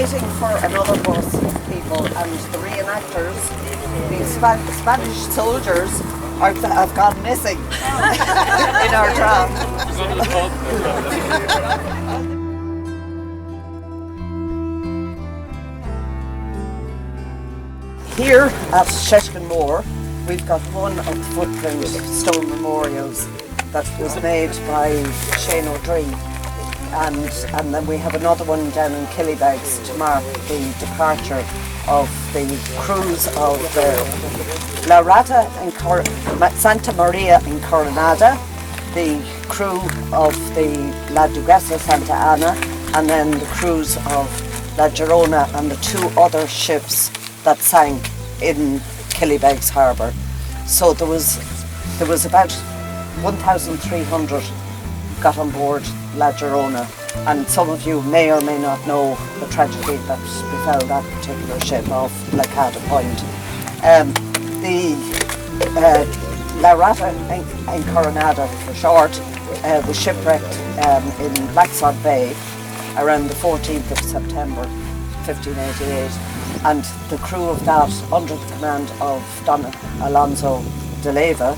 waiting for another bus of people, and the reenactors, the Spanish soldiers, have gone missing in our tram. Here at Sheshkin Moor, we've got one of the footprint stone memorials that was made by Shane O'Dree, and then we have another one down in Killybegs to mark the departure of the cruise of the La Rata in Santa Maria in Coronada, the crew of the La Duquesa Santa Ana, and then the cruise of La Girona and the two other ships that sank in Killybegs harbour. So there was about 1,300 got on board La Girona, and some of you may or may not know the tragedy that befell that particular ship off Lacada Point. The La Rata in Coronada, for short, was shipwrecked in Blacksod Bay around the 14th of September 1588, and the crew of that, under the command of Don Alonso de Leyva,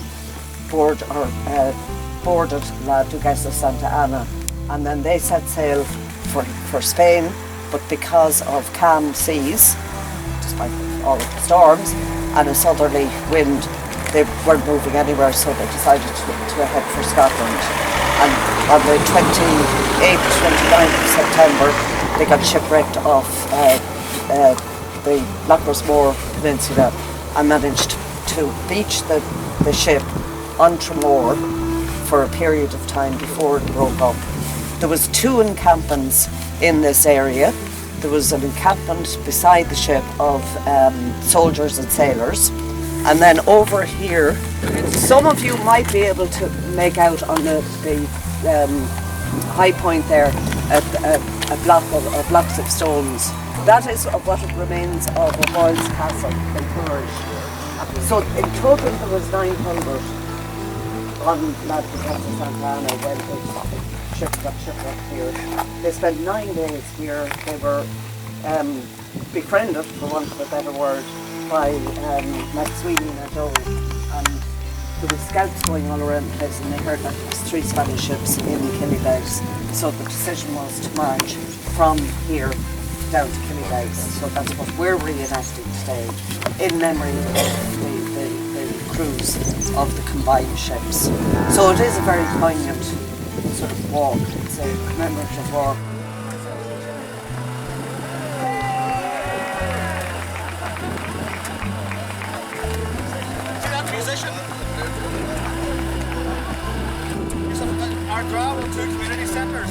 boarded La Duquesa Santa Ana, and then they set sail for Spain, but because of calm seas, despite all of the storms, and a southerly wind, they weren't moving anywhere, so they decided to head for Scotland. And on the 28th, 29th of September, they got shipwrecked off the Lochrossmore Peninsula and managed to beach the ship on Tramore for a period of time before it broke up. There was two encampments in this area. There was an encampment beside the ship of soldiers and sailors, and then over here, some of you might be able to make out on the high point there blocks of stones. That is what remains of a boy's castle in Purge. So in total there was 900 on La Duquesa Santa Ana when the ship got shipwrecked here. They spent 9 days here. They were befriended, for want of a better word, by McSweeney and Joe, and there were scouts going all around the place, and they heard that there was 3 Spanish ships in Killybegs. So the decision was to march from here down to Killybegs. So that's what we're reenacting today, in memory of the crews of the combined ships. So it is a very poignant sort of walk. It's a commemorative walk. Musician. Our draw will 2 community centres.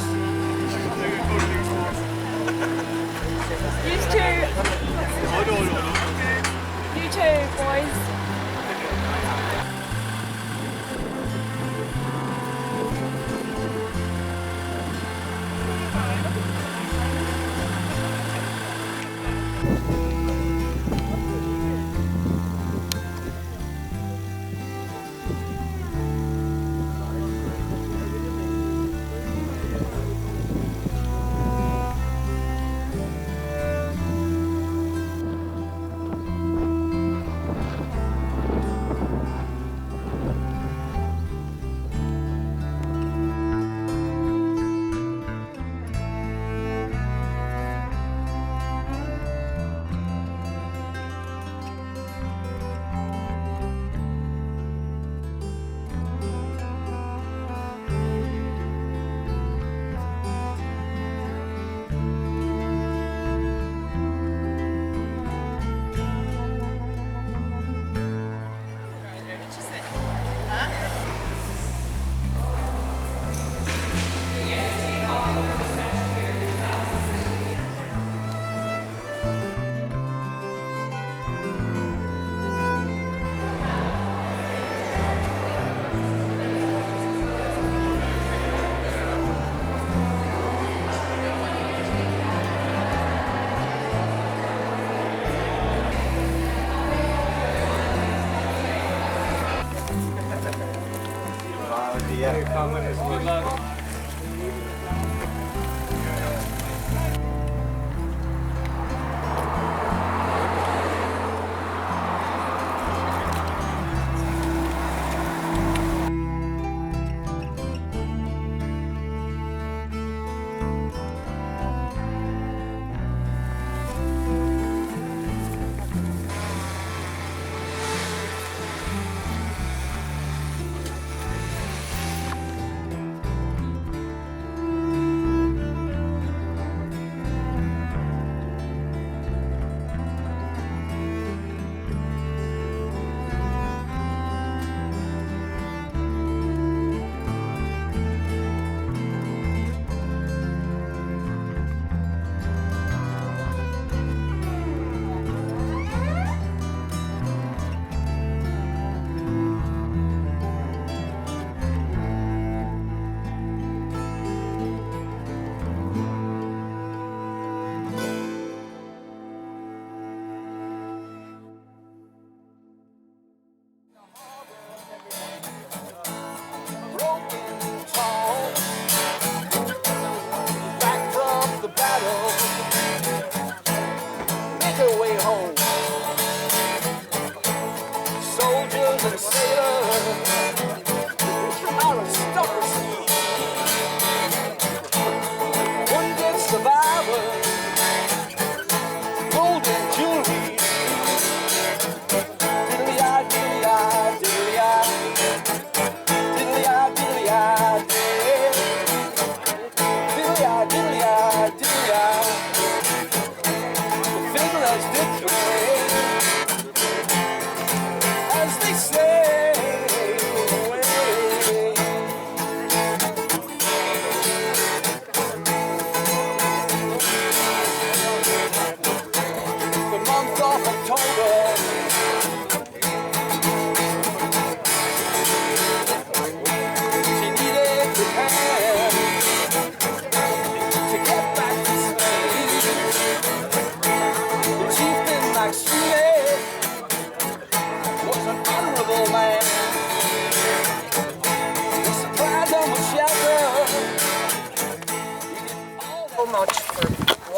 You two boys.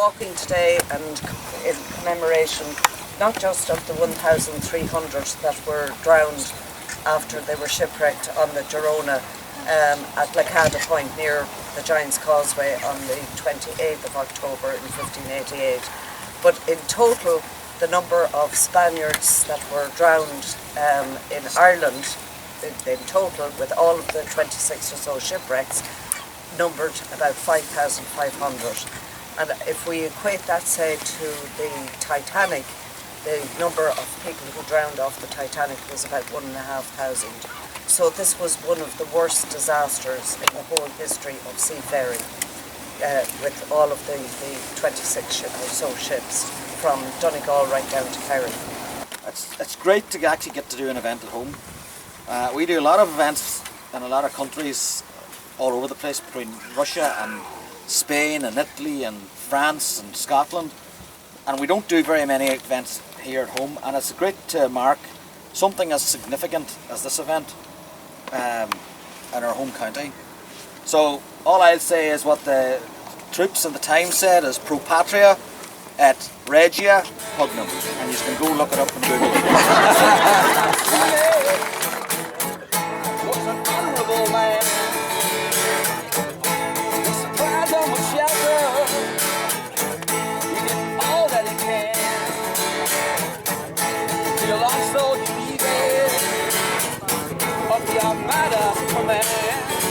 walking today and in commemoration not just of the 1,300 that were drowned after they were shipwrecked on the Girona at Lacada Point near the Giant's Causeway on the 28th of October in 1588, but in total the number of Spaniards that were drowned in Ireland in total, with all of the 26 or so shipwrecks, numbered about 5,500. And if we equate that, say, to the Titanic, the number of people who drowned off the Titanic was about 1,500. So this was one of the worst disasters in the whole history of seafaring, with all of the 26 or so ships from Donegal right down to Kerry. It's great to actually get to do an event at home. We do a lot of events in a lot of countries all over the place, between Russia and Spain and Italy and France and Scotland, and we don't do very many events here at home, and it's great to mark something as significant as this event in our home county. So all I'll say is what the troops and the Times said is pro patria et regia pugnum, and you can go look it up on Google. Was an honorable man. He supplied them with shelter. He did all that he can. He'll also be there of the Armada command.